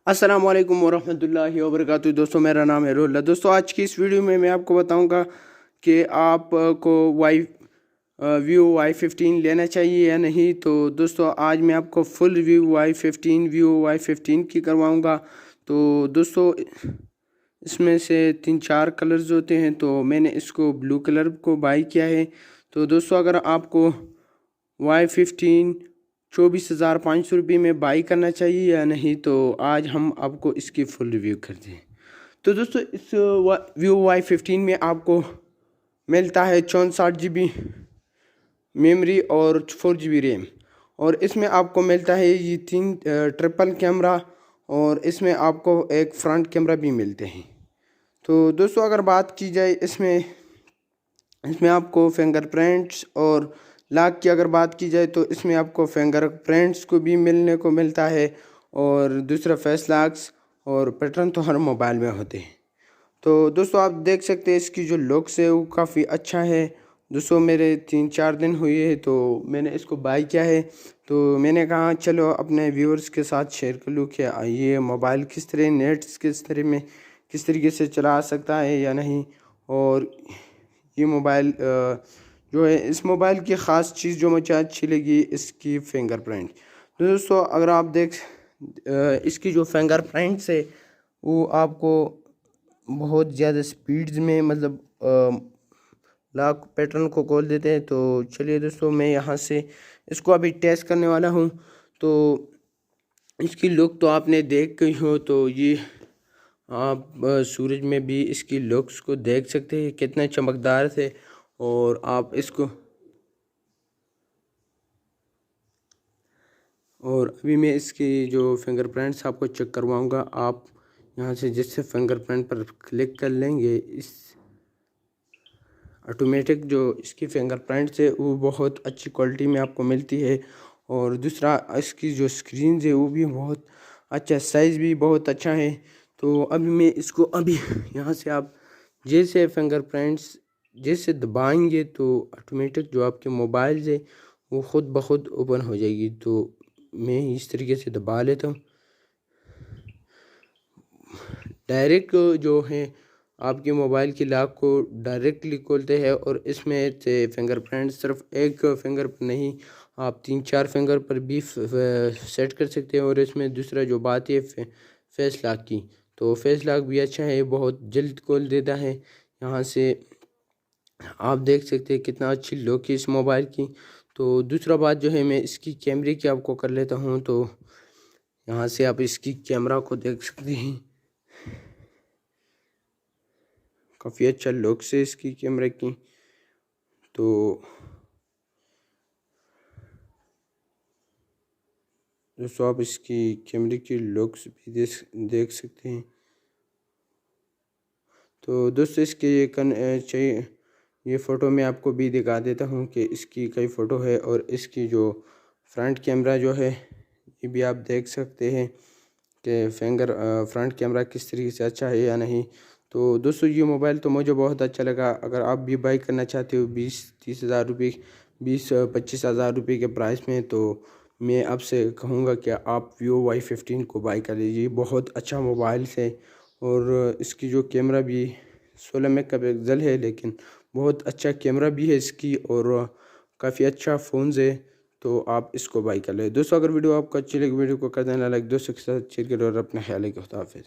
अस्सलाम वालेकुम वरहमतुल्लाहि वबरकातुहू। दोस्तों मेरा नाम है रोला। दोस्तों आज की इस वीडियो में मैं आपको बताऊंगा कि आपको वीवो Y15 लेना चाहिए या नहीं। तो दोस्तों आज मैं आपको फुल वीवो Y15 की करवाऊंगा। तो दोस्तों इसमें से 3-4 कलर्स होते हैं, तो मैंने इसको ब्लू कलर को बाई किया है। तो दोस्तों अगर आपको Y15 24,500 में बाई करना चाहिए या नहीं, तो आज हम आपको इसकी फुल रिव्यू करते हैं। तो दोस्तों इस वीवो Y15 में आपको मिलता है 64 GB मेमोरी और 4 GB रैम, और इसमें आपको मिलता है ये 3 ट्रिपल कैमरा, और इसमें आपको एक फ्रंट कैमरा भी मिलते हैं। तो दोस्तों अगर बात की जाए इसमें आपको फिंगरप्रिंट्स और लॉक की अगर बात की जाए तो इसमें आपको फिंगरप्रिंट्स को भी मिलने को मिलता है, और दूसरा फेस लॉक्स और पैटर्न तो हर मोबाइल में होते हैं। तो दोस्तों आप देख सकते हैं इसकी जो लुक्स है वो काफ़ी अच्छा है। दोस्तों मेरे 3-4 दिन हुए हैं तो मैंने इसको बाई किया है। तो मैंने कहा चलो अपने व्यूअर्स के साथ शेयर कर लूँ कि ये मोबाइल किस तरह नेट्स किस तरीके से चला सकता है या नहीं। और ये मोबाइल जो है, इस मोबाइल की ख़ास चीज़ जो मुझे अच्छी लगी इसकी फिंगरप्रिंट। तो दोस्तों अगर आप इसकी जो फिंगरप्रिंट्स है वो आपको बहुत ज़्यादा स्पीड्स में लॉक पैटर्न को खोल देते हैं। तो चलिए दोस्तों मैं यहाँ से इसको अभी टेस्ट करने वाला हूँ। तो इसकी लुक तो आपने देख गई हो, तो ये आप सूरज में भी इसकी लुक्स को देख सकते हैं कितने चमकदार थे। और आप इसको अभी मैं इसकी जो फिंगरप्रिंट्स आपको चेक करवाऊंगा। आप यहाँ से जिससे फिंगरप्रिंट पर क्लिक कर लेंगे, इस ऑटोमेटिक जो इसकी फिंगरप्रिंट्स है वो बहुत अच्छी क्वालिटी में आपको मिलती है। और दूसरा इसकी जो स्क्रीन है वो भी बहुत अच्छा, साइज़ भी बहुत अच्छा है। तो अभी मैं इसको यहाँ से आप जैसे फिंगरप्रिंट्स जैसे दबाएंगे तो ऑटोमेटिक जो आपके मोबाइल है वो ख़ुद ब खुद ओपन हो जाएगी। तो मैं इस तरीके से दबा लेता हूँ। डायरेक्ट जो है आपके मोबाइल की लॉक को डायरेक्टली खोलते हैं, और इसमें से फिंगरप्रिंट सिर्फ एक फिंगर पर नहीं, आप 3-4 फिंगर पर भी सेट कर सकते हैं। और इसमें दूसरा जो बात है फेस लॉक की, तो फेस लॉक भी अच्छा है, बहुत जल्द खोल देता है। यहाँ से आप देख सकते हैं कितना अच्छी लुक है इस मोबाइल की। तो दूसरा बात जो है मैं इसकी कैमरे की आपको कर लेता हूँ। तो यहाँ से आप इसकी कैमरा को देख सकते हैं, काफ़ी अच्छा लुक है इसकी कैमरे की। तो दोस्तों आप इसकी कैमरे की लुक्स भी देख सकते हैं। तो दोस्तों इसके ये फ़ोटो मैं आपको भी दिखा देता हूँ कि इसकी कई फ़ोटो है, और इसकी जो फ्रंट कैमरा जो है ये भी आप देख सकते हैं कि फ्रंट कैमरा किस तरीके से अच्छा है या नहीं। तो दोस्तों ये मोबाइल तो मुझे बहुत अच्छा लगा। अगर आप भी बाई करना चाहते हो 20-30 हज़ार रुपये 20-25 हज़ार रुपये के प्राइस में, तो मैं आपसे कहूँगा कि आप वीवो Y15 को बाई कर लीजिए। बहुत अच्छा मोबाइल है, और इसकी जो कैमरा भी 16 मेगापिक्सल है, लेकिन बहुत अच्छा कैमरा भी है इसकी, और काफ़ी अच्छा फ़ोन है। तो आप इसको बाई कर ले। दोस्तों अगर वीडियो आपको अच्छी लगी, वीडियो को कर देना लाइक, दोस्तों के साथ शेयर करो, और अपना ख्याल रखिए। खुदा हाफिज़।